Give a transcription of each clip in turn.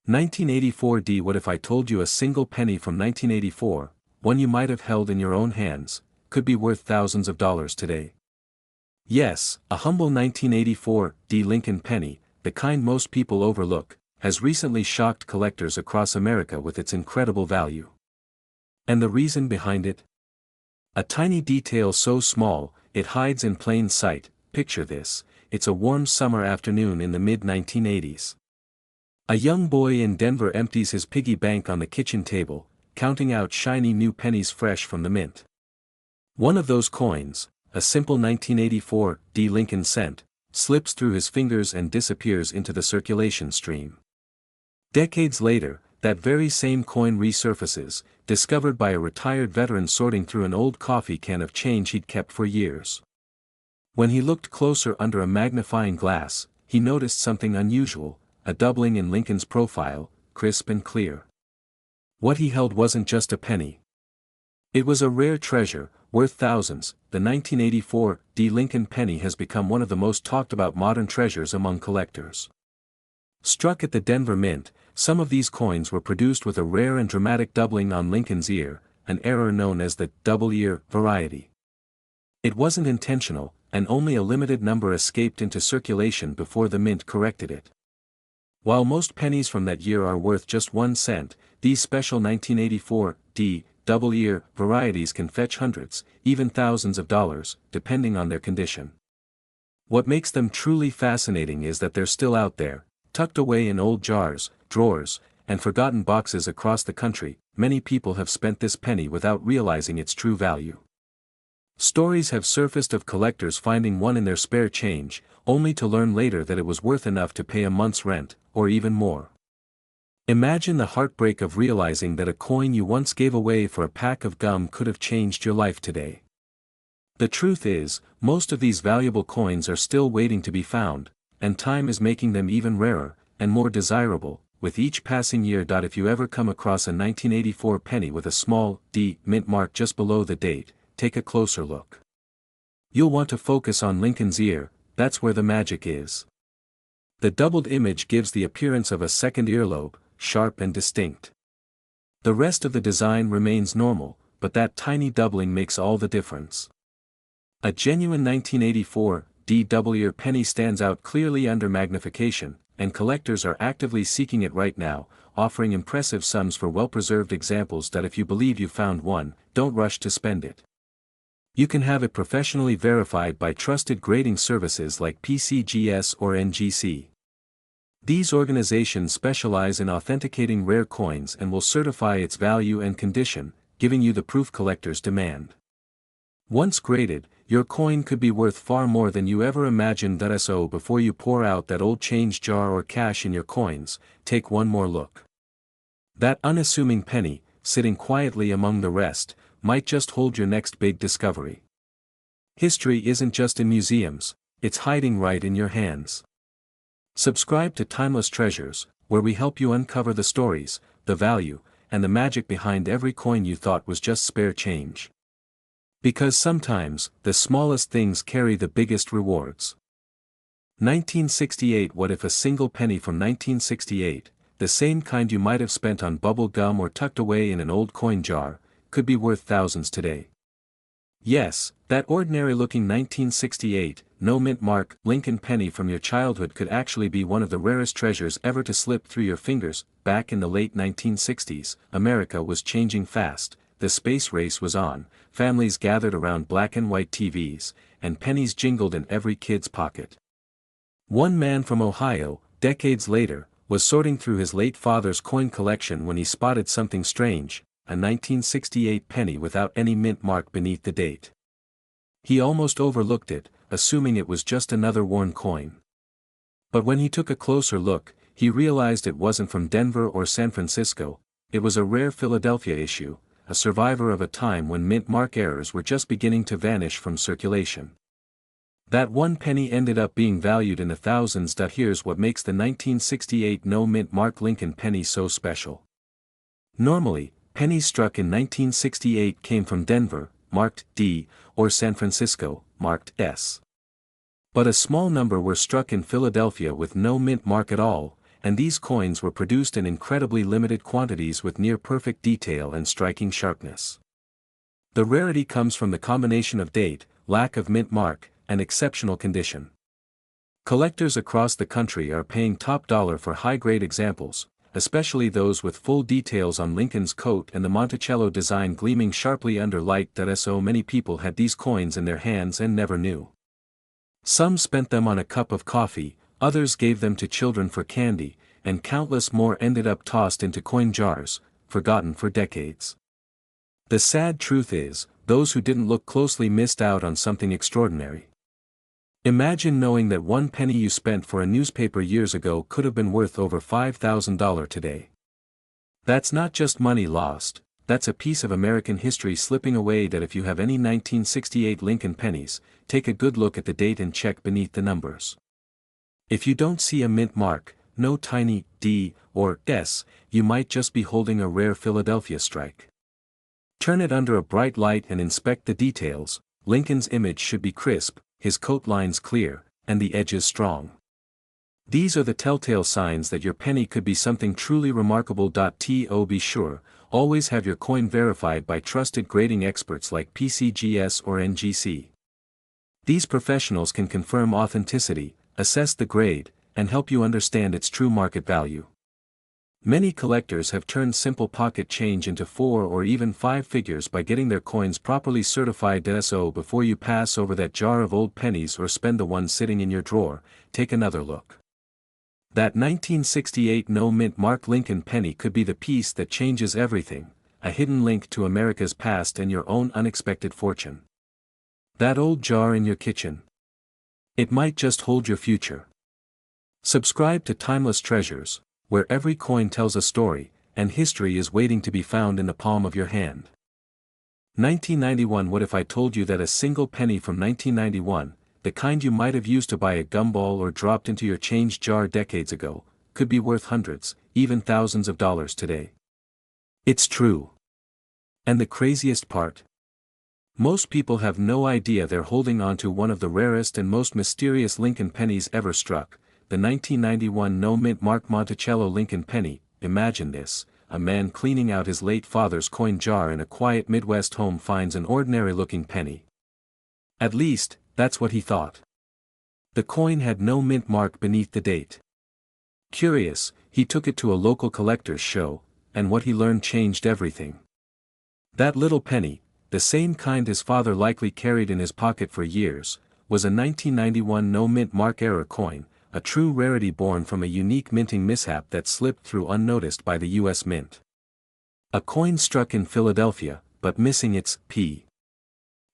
1984 D. What if I told you a single penny from 1984, one you might have held in your own hands, could be worth thousands of dollars today? Yes, a humble 1984 D. Lincoln penny, the kind most people overlook, has recently shocked collectors across America with its incredible value. And the reason behind it? A tiny detail so small, it hides in plain sight. Picture this: it's a warm summer afternoon in the mid-1980s. A young boy in Denver empties his piggy bank on the kitchen table, counting out shiny new pennies fresh from the mint. One of those coins, a simple 1984 D. Lincoln cent, slips through his fingers and disappears into the circulation stream. Decades later, that very same coin resurfaces, discovered by a retired veteran sorting through an old coffee can of change he'd kept for years. When he looked closer under a magnifying glass, he noticed something unusual: a doubling in Lincoln's profile, crisp and clear. What he held wasn't just a penny. It was a rare treasure, worth thousands. The 1984 D. Lincoln penny has become one of the most talked about modern treasures among collectors. Struck at the Denver Mint, some of these coins were produced with a rare and dramatic doubling on Lincoln's ear, an error known as the double-ear variety. It wasn't intentional, and only a limited number escaped into circulation before the mint corrected it. While most pennies from that year are worth just 1 cent, these special 1984 D. double-ear varieties can fetch hundreds, even thousands of dollars, depending on their condition. What makes them truly fascinating is that they're still out there, tucked away in old jars, drawers, and forgotten boxes across the country. Many people have spent this penny without realizing its true value. Stories have surfaced of collectors finding one in their spare change, only to learn later that it was worth enough to pay a month's rent, or even more. Imagine the heartbreak of realizing that a coin you once gave away for a pack of gum could have changed your life today. The truth is, most of these valuable coins are still waiting to be found, and time is making them even rarer, and more desirable, with each passing year. If you ever come across a 1984 penny with a small D mint mark just below the date, take a closer look. You'll want to focus on Lincoln's ear. That's where the magic is. The doubled image gives the appearance of a second earlobe, sharp and distinct. The rest of the design remains normal, but that tiny doubling makes all the difference. A genuine 1984 D. double-ear penny stands out clearly under magnification, and collectors are actively seeking it right now, offering impressive sums for well-preserved examples. If you believe you found one, don't rush to spend it. You can have it professionally verified by trusted grading services like PCGS or NGC. These organizations specialize in authenticating rare coins and will certify its value and condition, giving you the proof collectors demand. Once graded, your coin could be worth far more than you ever imagined. So before you pour out that old change jar or cash in your coins, take one more look. That unassuming penny, sitting quietly among the rest, might just hold your next big discovery. History isn't just in museums, it's hiding right in your hands. Subscribe to Timeless Treasures, where we help you uncover the stories, the value, and the magic behind every coin you thought was just spare change. Because sometimes, the smallest things carry the biggest rewards. 1968 What if a single penny from 1968, the same kind you might have spent on bubble gum or tucked away in an old coin jar, could be worth thousands today? Yes, that ordinary-looking 1968, no mint mark, Lincoln penny from your childhood could actually be one of the rarest treasures ever to slip through your fingers. Back in the late 1960s, America was changing fast, the space race was on, families gathered around black and white TVs, and pennies jingled in every kid's pocket. One man from Ohio, decades later, was sorting through his late father's coin collection when he spotted something strange: a 1968 penny without any mint mark beneath the date. He almost overlooked it, assuming it was just another worn coin. But when he took a closer look, he realized it wasn't from Denver or San Francisco. It was a rare Philadelphia issue, a survivor of a time when mint mark errors were just beginning to vanish from circulation. That one penny ended up being valued in the thousands. Here's what makes the 1968 no mint mark Lincoln penny so special. Normally, pennies struck in 1968 came from Denver, marked D, or San Francisco, marked S. But a small number were struck in Philadelphia with no mint mark at all, and these coins were produced in incredibly limited quantities with near-perfect detail and striking sharpness. The rarity comes from the combination of date, lack of mint mark, and exceptional condition. Collectors across the country are paying top dollar for high-grade examples, especially those with full details on Lincoln's coat and the Monticello design gleaming sharply under light. So many people had these coins in their hands and never knew. Some spent them on a cup of coffee, others gave them to children for candy, and countless more ended up tossed into coin jars, forgotten for decades. The sad truth is, those who didn't look closely missed out on something extraordinary. Imagine knowing that one penny you spent for a newspaper years ago could have been worth over $5,000 today. That's not just money lost, that's a piece of American history slipping away. That if you have any 1968 Lincoln pennies, take a good look at the date and check beneath the numbers. If you don't see a mint mark, no tiny D or S, you might just be holding a rare Philadelphia strike. Turn it under a bright light and inspect the details. Lincoln's image should be crisp, his coat lines clear, and the edges strong. These are the telltale signs that your penny could be something truly remarkable. Be sure, always have your coin verified by trusted grading experts like PCGS or NGC. These professionals can confirm authenticity, assess the grade, and help you understand its true market value. Many collectors have turned simple pocket change into 4 or even 5 figures by getting their coins properly certified. So before you pass over that jar of old pennies or spend the one sitting in your drawer, take another look. That 1968 no mint mark Lincoln penny could be the piece that changes everything, a hidden link to America's past and your own unexpected fortune. That old jar in your kitchen. It might just hold your future. Subscribe to Timeless Treasures, where every coin tells a story, and history is waiting to be found in the palm of your hand. 1991. What if I told you that a single penny from 1991, the kind you might have used to buy a gumball or dropped into your change jar decades ago, could be worth hundreds, even thousands of dollars today? It's true. And the craziest part? Most people have no idea they're holding on to one of the rarest and most mysterious Lincoln pennies ever struck, the 1991 no mint mark Monticello Lincoln penny. Imagine this: a man cleaning out his late father's coin jar in a quiet Midwest home finds an ordinary-looking penny. At least, that's what he thought. The coin had no mint mark beneath the date. Curious, he took it to a local collector's show, and what he learned changed everything. That little penny, the same kind his father likely carried in his pocket for years, was a 1991 no mint mark era coin, a true rarity born from a unique minting mishap that slipped through unnoticed by the U.S. Mint. A coin struck in Philadelphia, but missing its P.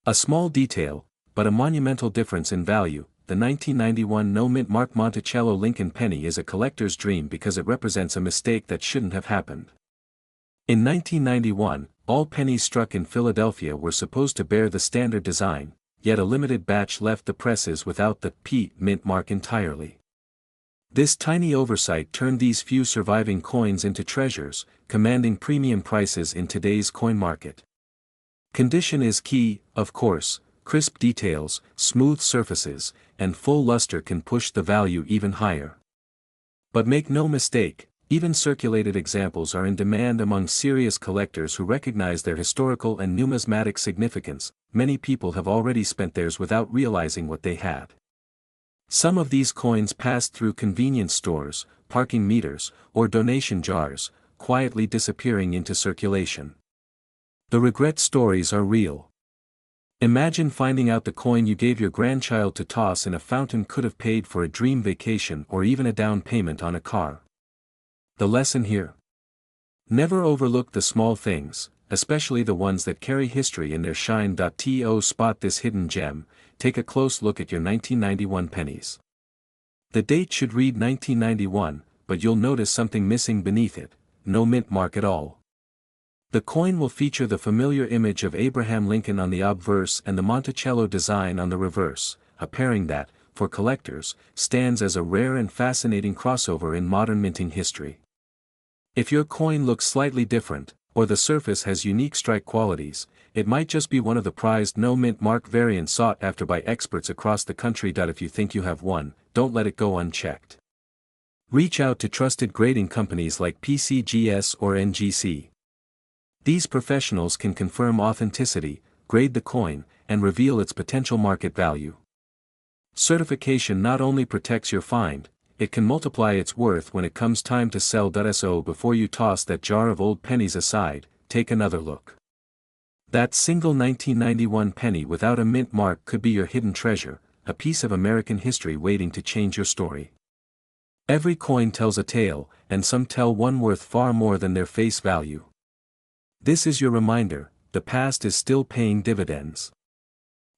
A small detail, but a monumental difference in value. The 1991 no mint mark Monticello Lincoln penny is a collector's dream because it represents a mistake that shouldn't have happened. In 1991, all pennies struck in Philadelphia were supposed to bear the standard design, yet a limited batch left the presses without the P mint mark entirely. This tiny oversight turned these few surviving coins into treasures, commanding premium prices in today's coin market. Condition is key, of course. Crisp details, smooth surfaces, and full luster can push the value even higher. But make no mistake, even circulated examples are in demand among serious collectors who recognize their historical and numismatic significance. Many people have already spent theirs without realizing what they had. Some of these coins passed through convenience stores, parking meters, or donation jars, quietly disappearing into circulation. The regret stories are real. Imagine finding out the coin you gave your grandchild to toss in a fountain could have paid for a dream vacation or even a down payment on a car. The lesson here? Never overlook the small things, especially the ones that carry history in their shine. To spot this hidden gem, take a close look at your 1991 pennies. The date should read 1991, but you'll notice something missing beneath it: no mint mark at all. The coin will feature the familiar image of Abraham Lincoln on the obverse and the Monticello design on the reverse, a pairing that, for collectors, stands as a rare and fascinating crossover in modern minting history. If your coin looks slightly different, or the surface has unique strike qualities, it might just be one of the prized no mint mark variants sought after by experts across the country. If you think you have one, don't let it go unchecked. Reach out to trusted grading companies like PCGS or NGC. These professionals can confirm authenticity, grade the coin, and reveal its potential market value. Certification not only protects your find, it can multiply its worth when it comes time to sell. So before you toss that jar of old pennies aside, take another look. That single 1991 penny without a mint mark could be your hidden treasure, a piece of American history waiting to change your story. Every coin tells a tale, and some tell one worth far more than their face value. This is your reminder, the past is still paying dividends.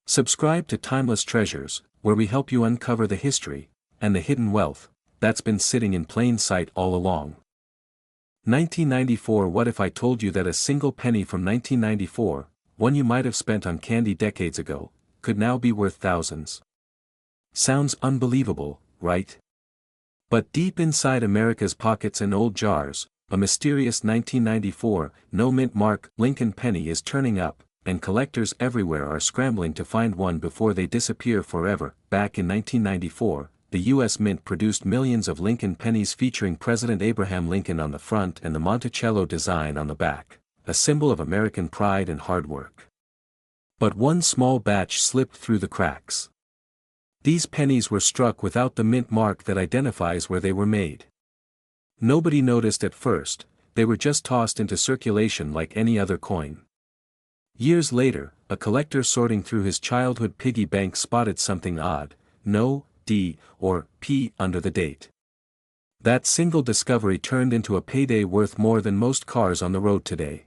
Subscribe to Timeless Treasures, where we help you uncover the history, and the hidden wealth, that's been sitting in plain sight all along. 1994. What if I told you that a single penny from 1994, one you might have spent on candy decades ago, could now be worth thousands? Sounds unbelievable, right? But deep inside America's pockets and old jars, a mysterious 1994, no mint mark, Lincoln penny is turning up, and collectors everywhere are scrambling to find one before they disappear forever. Back in 1994, the U.S. Mint produced millions of Lincoln pennies featuring President Abraham Lincoln on the front and the Monticello design on the back, a symbol of American pride and hard work. But one small batch slipped through the cracks. These pennies were struck without the mint mark that identifies where they were made. Nobody noticed at first, they were just tossed into circulation like any other coin. Years later, a collector sorting through his childhood piggy bank spotted something odd: no D or P under the date. That single discovery turned into a payday worth more than most cars on the road today.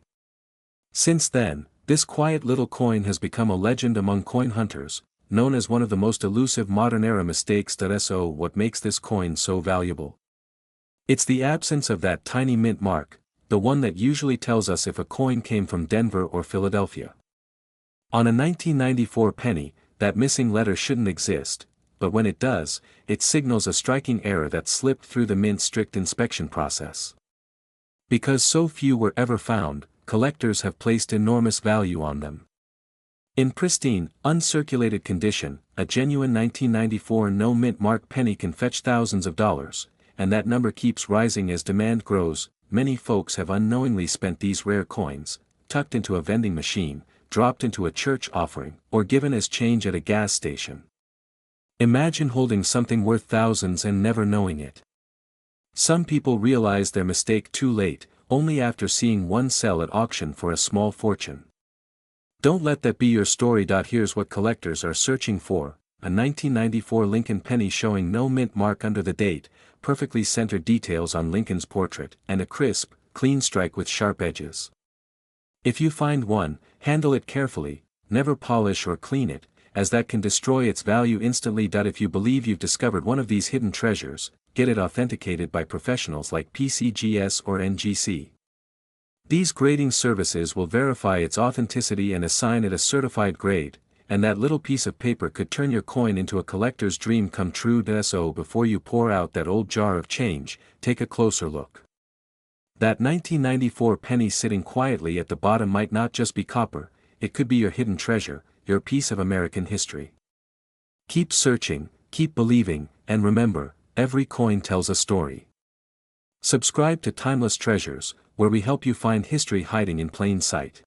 Since then, this quiet little coin has become a legend among coin hunters, known as one of the most elusive modern-era mistakes. So what makes this coin so valuable? It's the absence of that tiny mint mark, the one that usually tells us if a coin came from Denver or Philadelphia. On a 1994 penny, that missing letter shouldn't exist, but when it does, it signals a striking error that slipped through the mint's strict inspection process. Because so few were ever found, collectors have placed enormous value on them. In pristine, uncirculated condition, a genuine 1994 no mint mark penny can fetch thousands of dollars, and that number keeps rising as demand grows. Many folks have unknowingly spent these rare coins, tucked into a vending machine, dropped into a church offering, or given as change at a gas station. Imagine holding something worth thousands and never knowing it. Some people realize their mistake too late, only after seeing one sell at auction for a small fortune. Don't let that be your story. Here's what collectors are searching for: a 1994 Lincoln penny showing no mint mark under the date, perfectly centered details on Lincoln's portrait, and a crisp, clean strike with sharp edges. If you find one, handle it carefully, never polish or clean it, as that can destroy its value instantly. If you believe you've discovered one of these hidden treasures, get it authenticated by professionals like PCGS or NGC. These grading services will verify its authenticity and assign it a certified grade, and that little piece of paper could turn your coin into a collector's dream come true. So before you pour out that old jar of change, take a closer look. That 1994 penny sitting quietly at the bottom might not just be copper, it could be your hidden treasure, your piece of American history. Keep searching, keep believing, and remember, every coin tells a story. Subscribe to Timeless Treasures, where we help you find history hiding in plain sight.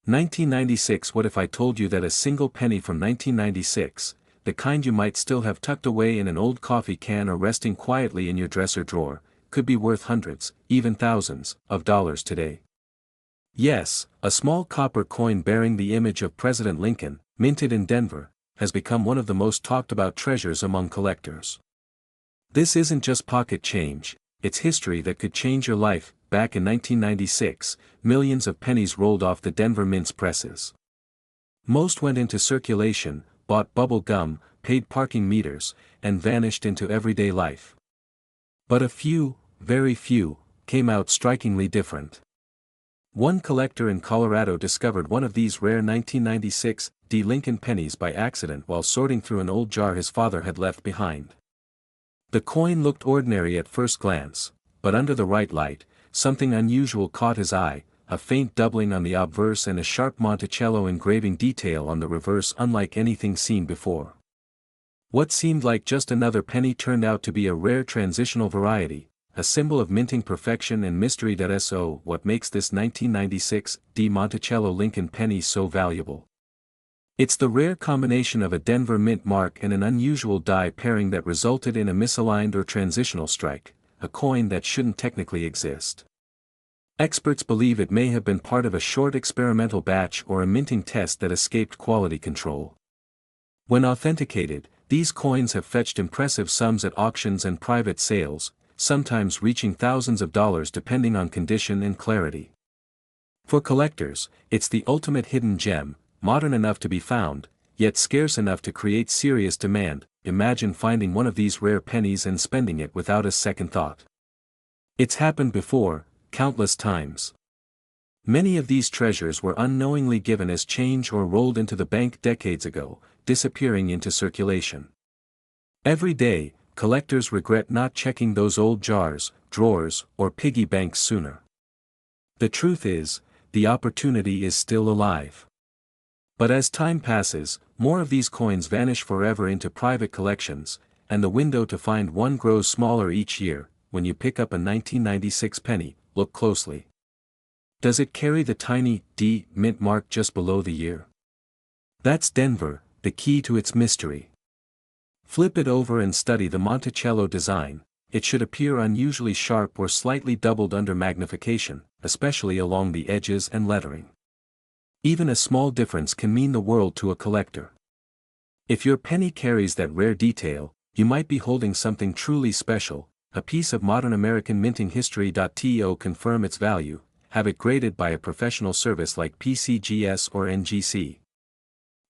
1996. What if I told you that a single penny from 1996, the kind you might still have tucked away in an old coffee can or resting quietly in your dresser drawer, could be worth hundreds, even thousands, of dollars today? Yes, a small copper coin bearing the image of President Lincoln, minted in Denver, has become one of the most talked about treasures among collectors. This isn't just pocket change, it's history that could change your life. Back in 1996, millions of pennies rolled off the Denver Mint's presses. Most went into circulation, bought bubble gum, paid parking meters, and vanished into everyday life. But a few, very few, came out strikingly different. One collector in Colorado discovered one of these rare 1996 D. Lincoln pennies by accident while sorting through an old jar his father had left behind. The coin looked ordinary at first glance, but under the right light, something unusual caught his eye: a faint doubling on the obverse and a sharp Monticello engraving detail on the reverse unlike anything seen before. What seemed like just another penny turned out to be a rare transitional variety, a symbol of minting perfection and mystery. So, what makes this 1996 D Monticello Lincoln penny so valuable? It's the rare combination of a Denver mint mark and an unusual die pairing that resulted in a misaligned or transitional strike, a coin that shouldn't technically exist. Experts believe it may have been part of a short experimental batch or a minting test that escaped quality control. When authenticated, these coins have fetched impressive sums at auctions and private sales, sometimes reaching thousands of dollars depending on condition and clarity. For collectors, it's the ultimate hidden gem, modern enough to be found, yet scarce enough to create serious demand. Imagine finding one of these rare pennies and spending it without a second thought. It's happened before, countless times. Many of these treasures were unknowingly given as change or rolled into the bank decades ago, disappearing into circulation. Every day, collectors regret not checking those old jars, drawers, or piggy banks sooner. The truth is, the opportunity is still alive. But as time passes, more of these coins vanish forever into private collections, and the window to find one grows smaller each year. When you pick up a 1996 penny, look closely. Does it carry the tiny D mint mark just below the year? That's Denver, the key to its mystery. Flip it over and study the Monticello design. It should appear unusually sharp or slightly doubled under magnification, especially along the edges and lettering. Even a small difference can mean the world to a collector. If your penny carries that rare detail, you might be holding something truly special, a piece of modern American minting history. To confirm its value, have it graded by a professional service like PCGS or NGC.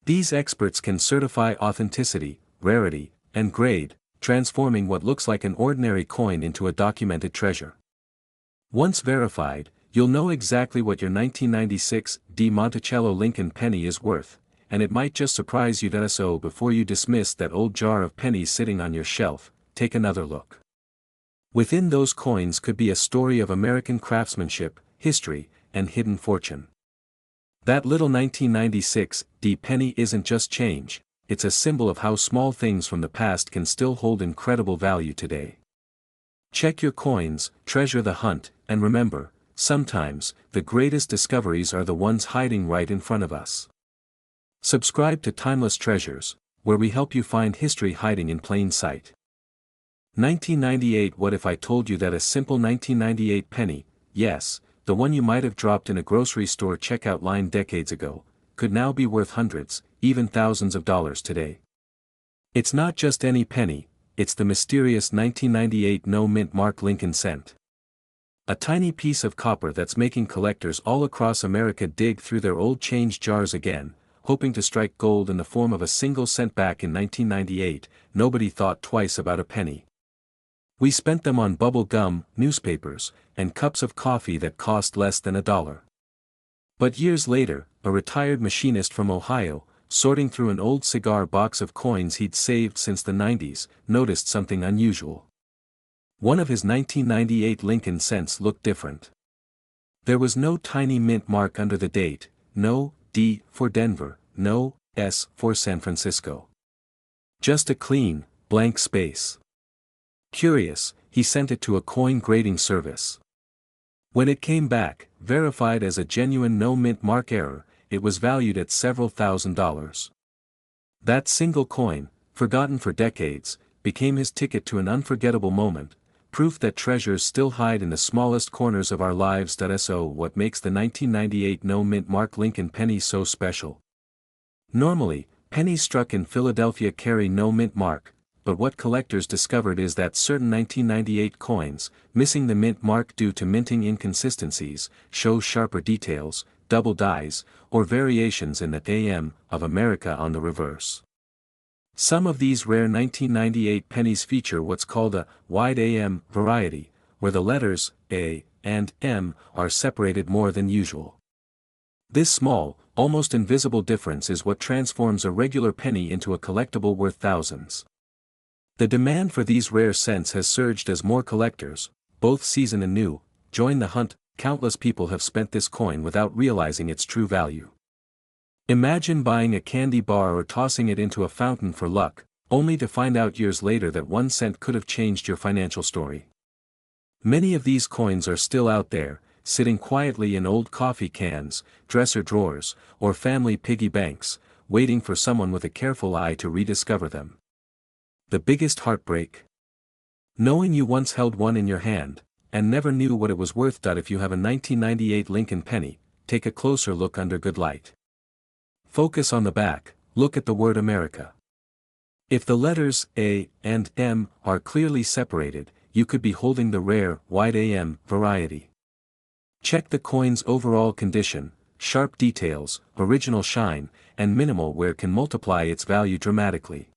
These experts can certify authenticity, rarity, and grade, transforming what looks like an ordinary coin into a documented treasure. Once verified, you'll know exactly what your 1996 D Monticello Lincoln penny is worth, and it might just surprise you. So before you dismiss that old jar of pennies sitting on your shelf, take another look. Within those coins could be a story of American craftsmanship, history, and hidden fortune. That little 1996 D penny isn't just change, it's a symbol of how small things from the past can still hold incredible value today. Check your coins, treasure the hunt, and remember, sometimes, the greatest discoveries are the ones hiding right in front of us. Subscribe to Timeless Treasures, where we help you find history hiding in plain sight. 1998. What if I told you that a simple 1998 penny, yes, the one you might have dropped in a grocery store checkout line decades ago, could now be worth hundreds, even thousands of dollars today? It's not just any penny, it's the mysterious 1998 no mint mark Lincoln cent. A tiny piece of copper that's making collectors all across America dig through their old change jars again, hoping to strike gold in the form of a single cent. Back in 1998, nobody thought twice about a penny. We spent them on bubble gum, newspapers, and cups of coffee that cost less than $1. But years later, a retired machinist from Ohio, sorting through an old cigar box of coins he'd saved since the 90s, noticed something unusual. One of his 1998 Lincoln cents looked different. There was no tiny mint mark under the date, no D for Denver, no S for San Francisco. Just a clean, blank space. Curious, he sent it to a coin grading service. When it came back, verified as a genuine no mint mark error, it was valued at several $1,000s. That single coin, forgotten for decades, became his ticket to an unforgettable moment, proof that treasures still hide in the smallest corners of our lives. So what makes the 1998 no mint mark Lincoln penny so special? Normally, pennies struck in Philadelphia carry no mint mark, but what collectors discovered is that certain 1998 coins, missing the mint mark due to minting inconsistencies, show sharper details, double dies, or variations in the AM of America on the reverse. Some of these rare 1998 pennies feature what's called a wide AM variety, where the letters A and M are separated more than usual. This small, almost invisible difference is what transforms a regular penny into a collectible worth thousands. The demand for these rare cents has surged as more collectors, both seasoned and new, join the hunt. Countless people have spent this coin without realizing its true value. Imagine buying a candy bar or tossing it into a fountain for luck, only to find out years later that 1 cent could have changed your financial story. Many of these coins are still out there, sitting quietly in old coffee cans, dresser drawers, or family piggy banks, waiting for someone with a careful eye to rediscover them. The biggest heartbreak? Knowing you once held one in your hand, and never knew what it was worth. If you have a 1998 Lincoln penny, take a closer look under good light. Focus on the back, look at the word America. If the letters A and M are clearly separated, you could be holding the rare, wide AM variety. Check the coin's overall condition, sharp details, original shine, and minimal wear can multiply its value dramatically.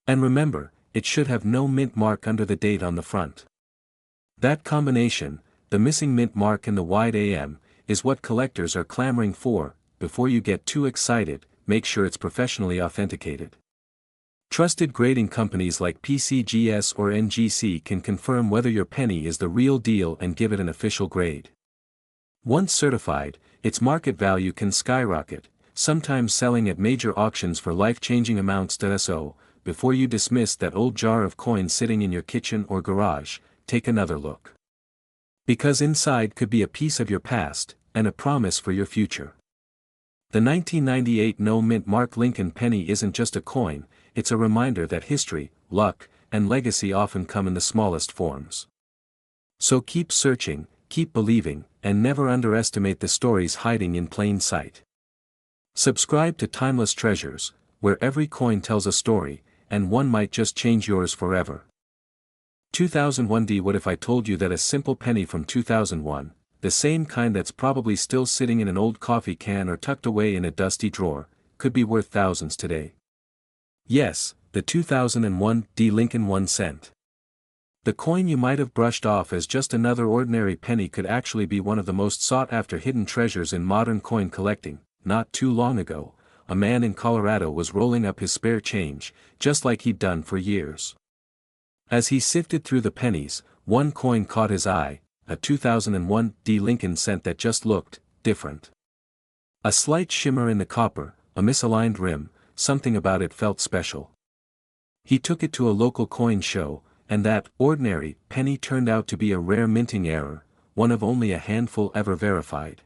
And remember, it should have no mint mark under the date on the front. That combination, the missing mint mark and the wide AM, is what collectors are clamoring for. Before you get too excited, make sure it's professionally authenticated. Trusted grading companies like PCGS or NGC can confirm whether your penny is the real deal and give it an official grade. Once certified, its market value can skyrocket, sometimes selling at major auctions for life-changing amounts. So, before you dismiss that old jar of coins sitting in your kitchen or garage, take another look. Because inside could be a piece of your past, and a promise for your future. The 1998 no mint mark Lincoln penny isn't just a coin, it's a reminder that history, luck, and legacy often come in the smallest forms. So keep searching, keep believing, and never underestimate the stories hiding in plain sight. Subscribe to Timeless Treasures, where every coin tells a story, and one might just change yours forever. 2001. What if I told you that a simple penny from 2001, the same kind that's probably still sitting in an old coffee can or tucked away in a dusty drawer, could be worth thousands today? Yes, the 2001 D Lincoln 1 cent. The coin you might have brushed off as just another ordinary penny could actually be one of the most sought-after hidden treasures in modern coin collecting. Not too long ago, a man in Colorado was rolling up his spare change, just like he'd done for years. As he sifted through the pennies, one coin caught his eye, a 2001 D Lincoln cent that just looked different. A slight shimmer in the copper, a misaligned rim, something about it felt special. He took it to a local coin show, and that ordinary penny turned out to be a rare minting error, one of only a handful ever verified.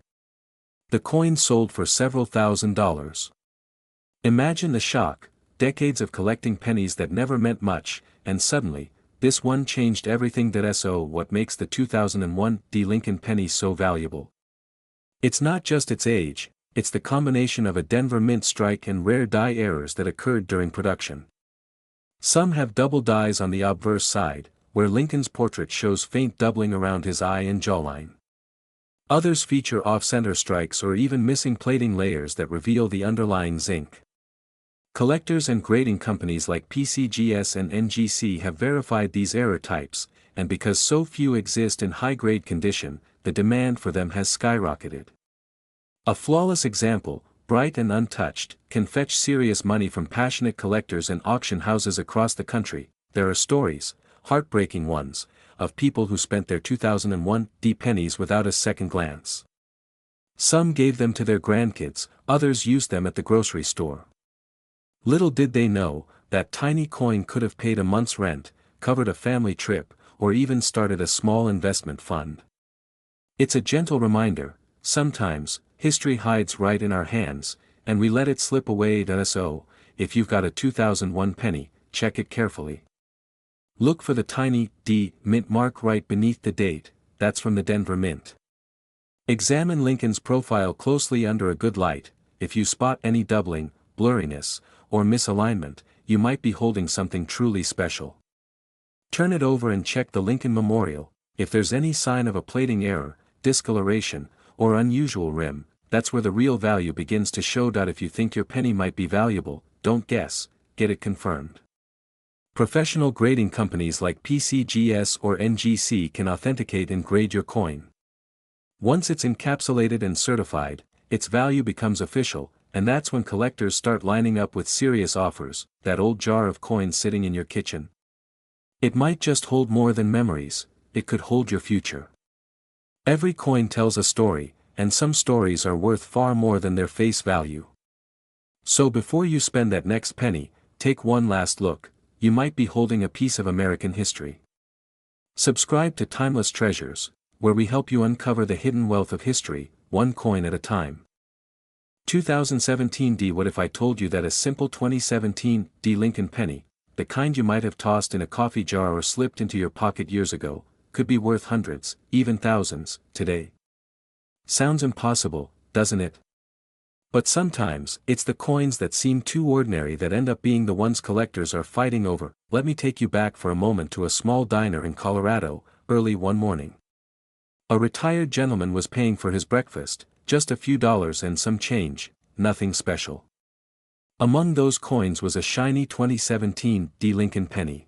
The coin sold for several $1,000s. Imagine the shock, decades of collecting pennies that never meant much, and suddenly, this one changed everything. So what makes the 2001 D Lincoln penny so valuable? It's not just its age, it's the combination of a Denver mint strike and rare die errors that occurred during production. Some have double dies on the obverse side, where Lincoln's portrait shows faint doubling around his eye and jawline. Others feature off-center strikes or even missing plating layers that reveal the underlying zinc. Collectors and grading companies like PCGS and NGC have verified these error types, and because so few exist in high-grade condition, the demand for them has skyrocketed. A flawless example, bright and untouched, can fetch serious money from passionate collectors and auction houses across the country. There are stories, heartbreaking ones, of people who spent their 2001 D pennies without a second glance. Some gave them to their grandkids, others used them at the grocery store. Little did they know, that tiny coin could have paid a month's rent, covered a family trip, or even started a small investment fund. It's a gentle reminder, sometimes, history hides right in our hands, and we let it slip away. So, if you've got a 2001 penny, check it carefully. Look for the tiny D mint mark right beneath the date, that's from the Denver Mint. Examine Lincoln's profile closely under a good light. If you spot any doubling, blurriness, or misalignment, you might be holding something truly special. Turn it over and check the Lincoln Memorial. If there's any sign of a plating error, discoloration, or unusual rim, that's where the real value begins to show. If you think your penny might be valuable, don't guess, get it confirmed. Professional grading companies like PCGS or NGC can authenticate and grade your coin. Once it's encapsulated and certified, its value becomes official, and that's when collectors start lining up with serious offers. That old jar of coins sitting in your kitchen. It might just hold more than memories, it could hold your future. Every coin tells a story, and some stories are worth far more than their face value. So before you spend that next penny, take one last look, you might be holding a piece of American history. Subscribe to Timeless Treasures, where we help you uncover the hidden wealth of history, one coin at a time. 2017 D. What if I told you that a simple 2017 D Lincoln penny, the kind you might have tossed in a coffee jar or slipped into your pocket years ago, could be worth hundreds, even thousands, today? Sounds impossible, doesn't it? But sometimes, it's the coins that seem too ordinary that end up being the ones collectors are fighting over. Let me take you back for a moment to a small diner in Colorado, early one morning. A retired gentleman was paying for his breakfast, just a few dollars and some change, nothing special. Among those coins was a shiny 2017 D Lincoln penny.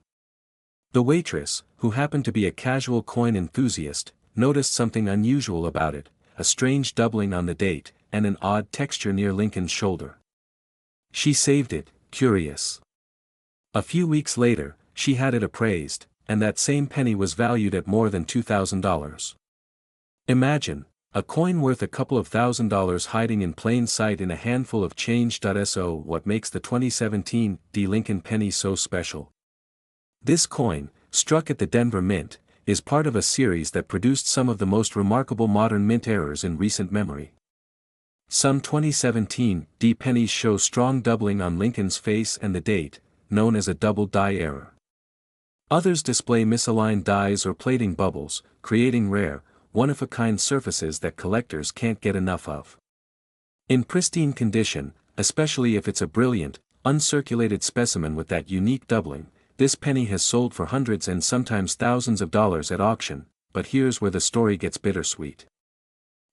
The waitress, who happened to be a casual coin enthusiast, noticed something unusual about it, a strange doubling on the date, and an odd texture near Lincoln's shoulder. She saved it, curious. A few weeks later, she had it appraised, and that same penny was valued at more than $2,000. Imagine, a coin worth a couple of $1,000s hiding in plain sight in a handful of change. So what makes the 2017 D Lincoln penny so special? This coin, struck at the Denver Mint, is part of a series that produced some of the most remarkable modern mint errors in recent memory. Some 2017 D pennies show strong doubling on Lincoln's face and the date, known as a double die error. Others display misaligned dies or plating bubbles, creating rare, one-of-a-kind surfaces that collectors can't get enough of. In pristine condition, especially if it's a brilliant, uncirculated specimen with that unique doubling, this penny has sold for hundreds and sometimes thousands of dollars at auction. But here's where the story gets bittersweet.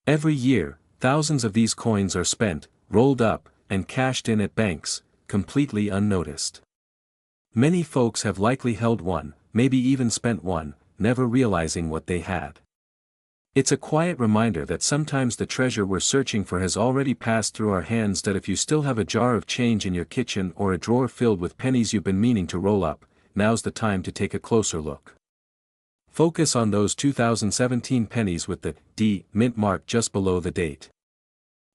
Every year, thousands of these coins are spent, rolled up, and cashed in at banks, completely unnoticed. Many folks have likely held one, maybe even spent one, never realizing what they had. It's a quiet reminder that sometimes the treasure we're searching for has already passed through our hands. That if you still have a jar of change in your kitchen or a drawer filled with pennies you've been meaning to roll up, now's the time to take a closer look. Focus on those 2017 pennies with the D mint mark just below the date.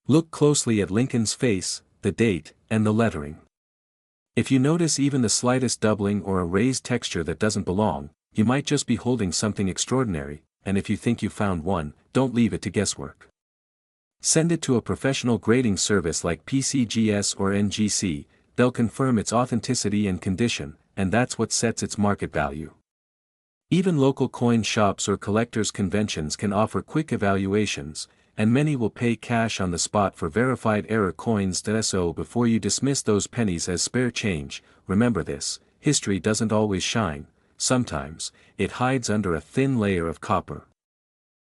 Look closely at Lincoln's face, the date, and the lettering. If you notice even the slightest doubling or a raised texture that doesn't belong, you might just be holding something extraordinary, and if you think you found one, don't leave it to guesswork. Send it to a professional grading service like PCGS or NGC. They'll confirm its authenticity and condition, and that's what sets its market value. Even local coin shops or collectors' conventions can offer quick evaluations, and many will pay cash on the spot for verified error coins. So before you dismiss those pennies as spare change, remember this: history doesn't always shine. Sometimes, it hides under a thin layer of copper.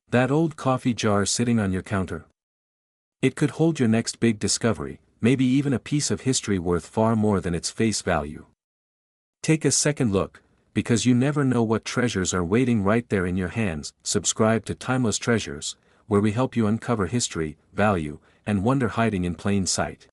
That old coffee jar sitting on your counter? It could hold your next big discovery, maybe even a piece of history worth far more than its face value. Take a second look, because you never know what treasures are waiting right there in your hands. Subscribe to Timeless Treasures, where we help you uncover history, value, and wonder hiding in plain sight.